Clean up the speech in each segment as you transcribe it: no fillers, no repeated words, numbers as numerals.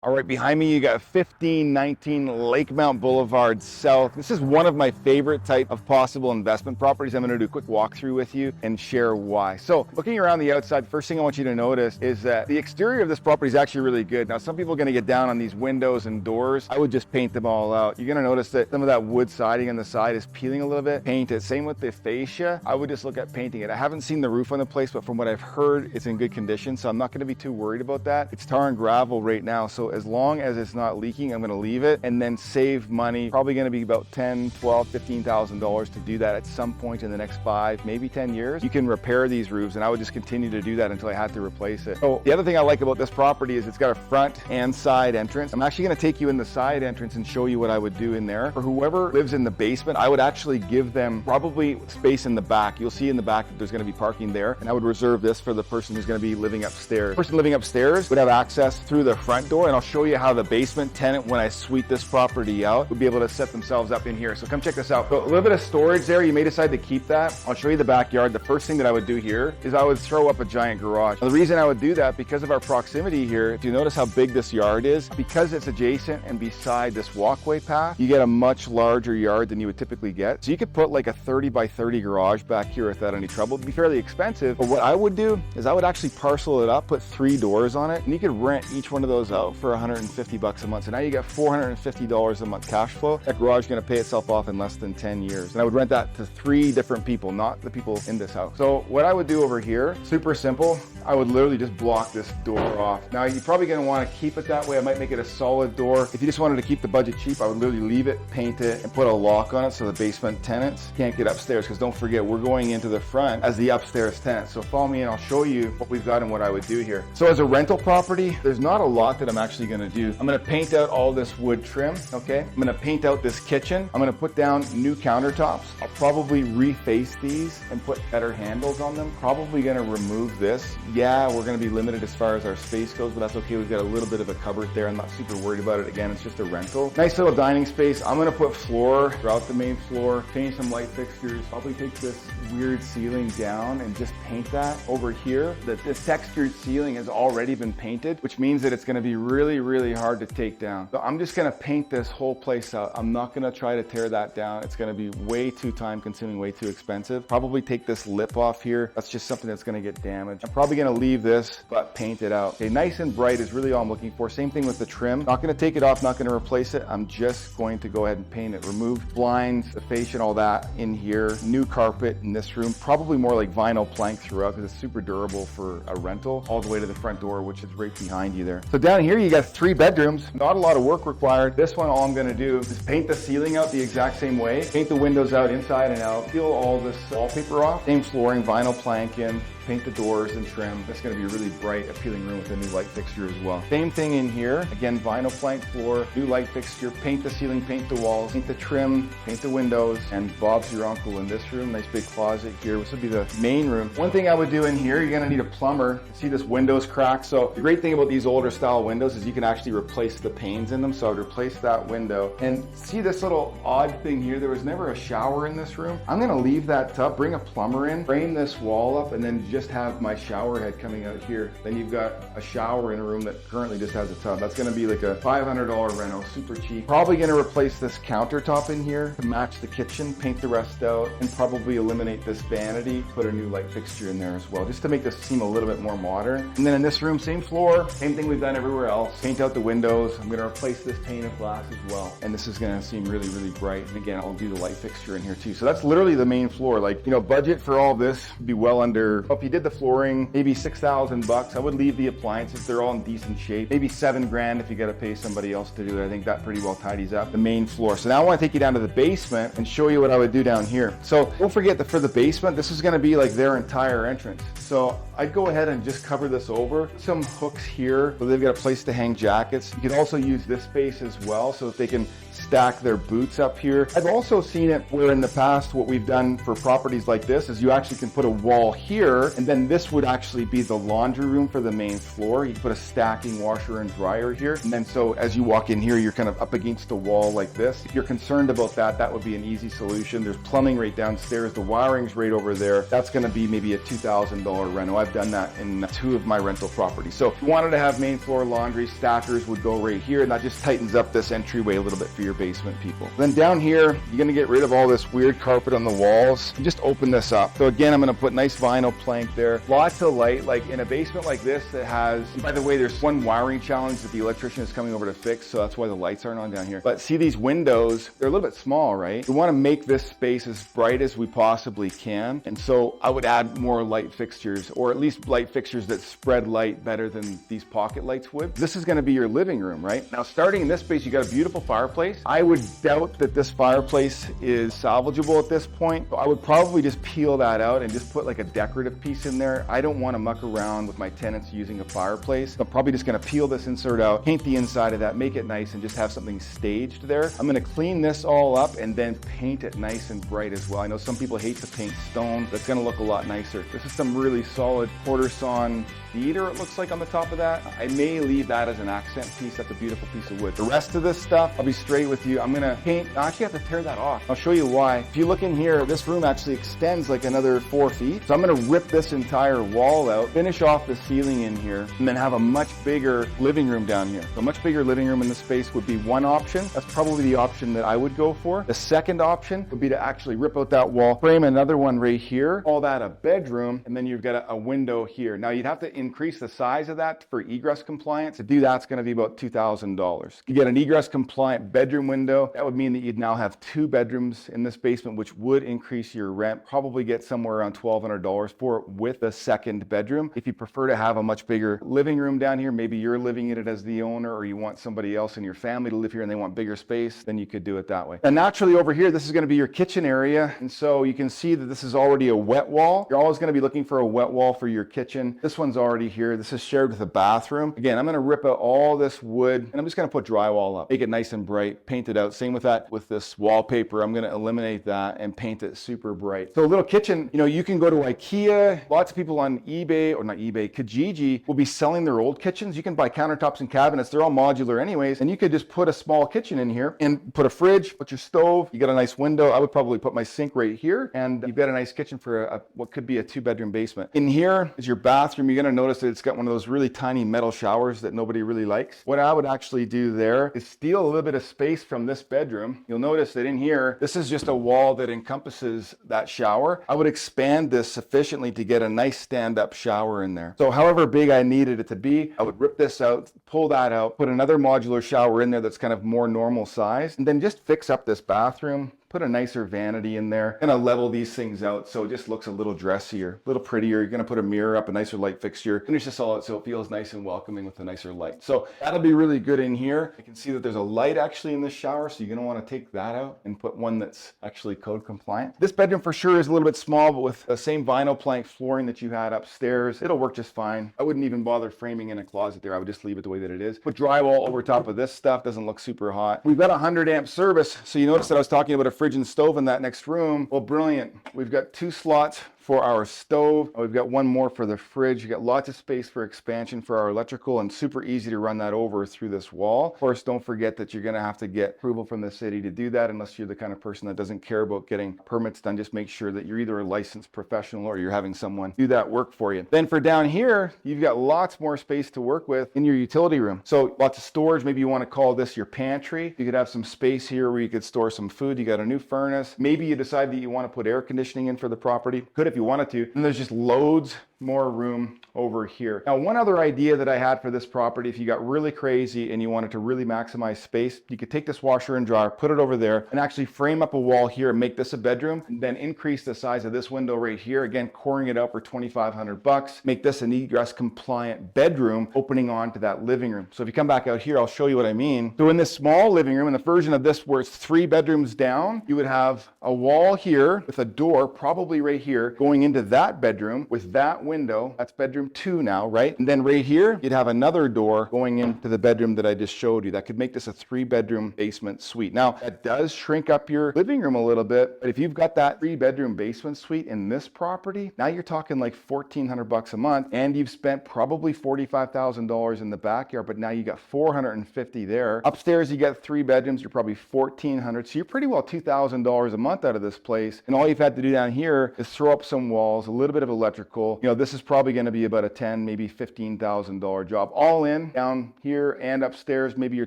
All right, behind me you got 1519 Lake Mount Boulevard South. This is one of my favorite type of possible investment properties. I'm going to do a quick walkthrough with you and share why. So looking around the outside, first thing I want you to notice is that the exterior of this property is actually really good. Now some people are going to get down on these windows and doors. I would just paint them all out. You're going to notice that some of that wood siding on the side is peeling a little bit. Paint it. Same with the fascia. I would just look at painting it. I haven't seen the roof on the place, but from what I've heard, it's in good condition. So I'm not going to be too worried about that. It's tar and gravel right now. So as long as it's not leaking, I'm going to leave it and then save money. Probably going to be about $10, $12, $15,000 to do that at some point in the next 5, maybe 10 years. You can repair these roofs, and I would just continue to do that until I had to replace it. So the other thing I like about this property is it's got a front and side entrance. I'm actually going to take you in the side entrance and show you what I would do in there. For whoever lives in the basement, I would actually give them probably space in the back. You'll see in the back that there's going to be parking there, and I would reserve this for the person who's going to be living upstairs. The person living upstairs would have access through the front door, and I'll show you how the basement tenant, when I suite this property out, would be able to set themselves up in here. So come check this out. So a little bit of storage there. You may decide to keep that. I'll show you the backyard. The first thing that I would do here is I would throw up a giant garage. Now, the reason I would do that, because of our proximity here, if you notice how big this yard is, because it's adjacent and beside this walkway path, you get a much larger yard than you would typically get. So you could put like a 30 by 30 garage back here without any trouble. It'd be fairly expensive, but what I would do is I would actually parcel it up, put 3 doors on it, and you could rent each one of those out for 150 bucks a month. So now you get $450 a month cash flow. That garage is going to pay itself off in less than 10 years. And I would rent that to 3 different people, not the people in this house. So what I would do over here, super simple. I would literally just block this door off. Now you're probably going to want to keep it that way. I might make it a solid door. If you just wanted to keep the budget cheap, I would literally leave it, paint it, and put a lock on it so the basement tenants can't get upstairs. Because don't forget, we're going into the front as the upstairs tenant. So follow me and I'll show you what we've got and what I would do here. So as a rental property, there's not a lot that I'm actually going to do. I'm going to paint out all this wood trim, okay? I'm going to paint out this kitchen. I'm going to put down new countertops. I'll probably reface these and put better handles on them. Probably going to remove this. Yeah, we're going to be limited as far as our space goes, but that's okay. We've got a little bit of a cupboard there. I'm not super worried about it. Again, it's just a rental. Nice little dining space. I'm going to put floor throughout the main floor, change some light fixtures, probably take this weird ceiling down and just paint that over here. This textured ceiling has already been painted, which means that it's going to be really, really hard to take down. So I'm just going to paint this whole place out. I'm not going to try to tear that down. It's going to be way too time consuming, way too expensive. Probably take this lip off here. That's just something that's going to get damaged. I'm probably going to leave this, but paint it out. Okay, nice and bright is really all I'm looking for. Same thing with the trim. Not going to take it off, not going to replace it. I'm just going to go ahead and paint it. Remove blinds, the fascia and all that in here. New carpet in this room. Probably more like vinyl plank throughout because it's super durable for a rental. All the way to the front door, which is right behind you there. So down here you got 3 bedrooms. Not a lot of work required. This one, all I'm going to do is paint the ceiling out the exact same way. Paint the windows out inside and out. Peel all this wallpaper off. Same flooring, vinyl plank in. Paint the doors and trim. That's going to be a really bright, appealing room with a new light fixture as well. Same thing in here. Again, vinyl plank floor, new light fixture, paint the ceiling, paint the walls, paint the trim, paint the windows, and Bob's your uncle in this room. Nice big closet here. This would be the main room. One thing I would do in here, you're going to need a plumber. See this window's cracked. So the great thing about these older style windows is you can actually replace the panes in them. So I'd replace that window. And see this little odd thing here? There was never a shower in this room. I'm going to leave that tub, bring a plumber in, frame this wall up, and then just have my shower head coming out here. Then you've got a shower in a room that currently just has a tub. That's going to be like a $500 reno, super cheap. Probably going to replace this countertop in here to match the kitchen, paint the rest out, and probably eliminate this vanity, put a new light fixture in there as well, just to make this seem a little bit more modern. And then in this room, same floor, same thing we've done everywhere else. Paint out the windows. I'm going to replace this pane of glass as well. And this is going to seem really, really bright. And again, I'll do the light fixture in here too. So that's literally the main floor. Like, you know, budget for all this would be well under, well, if you did the flooring, maybe $6,000. I would leave the appliances. They're all in decent shape. Maybe $7,000 if you got to pay somebody else to do it. I think that pretty well tidies up the main floor. So now I want to take you down to the basement and show you what I would do down here. So don't forget that for the basement, this is going to be like their entire entrance. So I'd go ahead and just cover this over. Some hooks here, so they've got a place to hang jackets. You can also use this space as well, so that they can stack their boots up here. I've also seen it where in the past what we've done for properties like this is you actually can put a wall here, and then this would actually be the laundry room for the main floor. You put a stacking washer and dryer here, and then so as you walk in here, you're kind of up against the wall like this. If you're concerned about that, that would be an easy solution. There's plumbing right downstairs, the wiring's right over there. That's going to be maybe a $2,000 reno. I've done that in 2 of my rental properties. So if you wanted to have main floor laundry, stackers would go right here, and that just tightens up this entryway a little bit for your basement people. Then down here, you're going to get rid of all this weird carpet on the walls. You just open this up. So again, I'm going to put nice vinyl plank there. Lots of light, like in a basement like this that has, by the way, there's one wiring challenge that the electrician is coming over to fix, so that's why the lights aren't on down here. But see these windows, they're a little bit small, right? We want to make this space as bright as we possibly can. And so I would add more light fixtures, or at least light fixtures that spread light better than these pocket lights would. This is going to be your living room, right? Now starting in this space, you got a beautiful fireplace. I would doubt that this fireplace is salvageable at this point. So I would probably just peel that out and just put like a decorative piece in there. I don't want to muck around with my tenants using a fireplace. So I'm probably just going to peel this insert out, paint the inside of that, make it nice, and just have something staged there. I'm going to clean this all up and then paint it nice and bright as well. I know some people hate to paint stone. That's going to look a lot nicer. This is some really solid quarter sawn cedar, it looks like, on the top of that. I may leave that as an accent piece. That's a beautiful piece of wood. The rest of this stuff, I'll be straight with you. I'm going to paint. I actually have to tear that off. I'll show you why. If you look in here, this room actually extends like another 4 feet. So I'm going to rip this entire wall out, finish off the ceiling in here, and then have a much bigger living room down here. So a much bigger living room in this space would be one option. That's probably the option that I would go for. The second option would be to actually rip out that wall, frame another one right here, call that a bedroom, and then you've got a window here. Now you'd have to increase the size of that for egress compliance. To do that, it's going to be about $2,000. You get an egress compliant bedroom window. That would mean that you'd now have 2 bedrooms in this basement, which would increase your rent, probably get somewhere around $1,200 for it with a second bedroom. If you prefer to have a much bigger living room down here, maybe you're living in it as the owner, or you want somebody else in your family to live here and they want bigger space, then you could do it that way. And naturally over here, this is going to be your kitchen area. And so you can see that this is already a wet wall. You're always going to be looking for a wet wall for your kitchen. This one's already here. This is shared with a bathroom. Again, I'm going to rip out all this wood and I'm just going to put drywall up, make it nice and bright, paint it out. Same with that, with this wallpaper. I'm going to eliminate that and paint it super bright. So a little kitchen, you know, you can go to IKEA. Lots of people on eBay, or not eBay, Kijiji will be selling their old kitchens. You can buy countertops and cabinets. They're all modular anyways. And you could just put a small kitchen in here and put a fridge, put your stove. You got a nice window. I would probably put my sink right here. And you've got a nice kitchen for what could be a 2-bedroom basement. In here is your bathroom. You're going to notice that it's got one of those really tiny metal showers that nobody really likes. What I would actually do there is steal a little bit of space from this bedroom. You'll notice that in here, this is just a wall that encompasses that shower. I would expand this sufficiently to get a nice stand-up shower in there. So however big I needed it to be, I would rip this out, pull that out, put another modular shower in there that's kind of more normal size, and then just fix up this bathroom. Put a nicer vanity in there. Gonna level these things out so it just looks a little dressier, a little prettier. You're gonna put a mirror up, a nicer light fixture. Finish this all out so it feels nice and welcoming with a nicer light. So that'll be really good in here. You can see that there's a light actually in this shower, so you're gonna wanna take that out and put one that's actually code compliant. This bedroom for sure is a little bit small, but with the same vinyl plank flooring that you had upstairs, it'll work just fine. I wouldn't even bother framing in a closet there. I would just leave it the way that it is. Put drywall over top of this stuff, doesn't look super hot. We've got a 100 amp service, so you notice that I was talking about a fridge and stove in that next room. Well, brilliant. We've got 2 slots for our stove. We've got one more for the fridge. You got lots of space for expansion for our electrical, and super easy to run that over through this wall. Of course, don't forget that you're going to have to get approval from the city to do that, unless you're the kind of person that doesn't care about getting permits done. Just make sure that you're either a licensed professional or you're having someone do that work for you. Then for down here, you've got lots more space to work with in your utility room. So lots of storage. Maybe you want to call this your pantry. You could have some space here where you could store some food. You got a new furnace. Maybe you decide that you want to put air conditioning in for the property. Could if you wanted to. And there's just loads more room over here. Now, one other idea that I had for this property, if you got really crazy and you wanted to really maximize space, you could take this washer and dryer, put it over there, and actually frame up a wall here and make this a bedroom, and then increase the size of this window right here. Again, coring it out for $2,500. Make this an egress compliant bedroom opening onto that living room. So if you come back out here, I'll show you what I mean. So in this small living room, in the version of this where it's 3 bedrooms down, you would have a wall here with a door, probably right here, going into that bedroom with that window, that's bedroom 2 now, right? And then right here, you'd have another door going into the bedroom that I just showed you. That could make this a 3-bedroom basement suite. Now, that does shrink up your living room a little bit, but if you've got that 3-bedroom basement suite in this property, now you're talking like $1,400 a month, and you've spent probably $45,000 in the backyard, but now you got $450 there. Upstairs, you got 3 bedrooms, you're probably $1,400, so you're pretty well $2,000 a month out of this place, and all you've had to do down here is throw up some walls, a little bit of electrical. You know, this is probably going to be about a $10,000, maybe $15,000 job. All in, down here and upstairs, maybe you're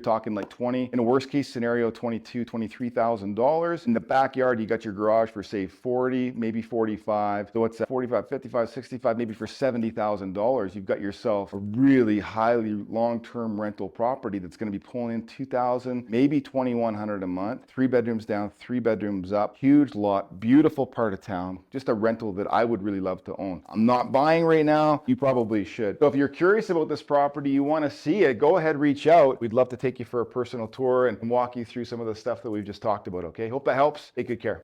talking like 20. In a worst case scenario, $22,000, $23,000. In the backyard, you got your garage for say 40, maybe 45. So it's 45, 55, 65, maybe for $70,000. You've got yourself a really highly long-term rental property that's going to be pulling in $2,000, maybe $2,100 a month. 3 bedrooms down, 3 bedrooms up, huge lot, beautiful part of town. Just a rental that I would really love to own. I'm not buying right now. You probably should. So if you're curious about this property, you want to see it, go ahead, reach out. We'd love to take you for a personal tour and walk you through some of the stuff that we've just talked about, okay? Hope that helps. Take good care.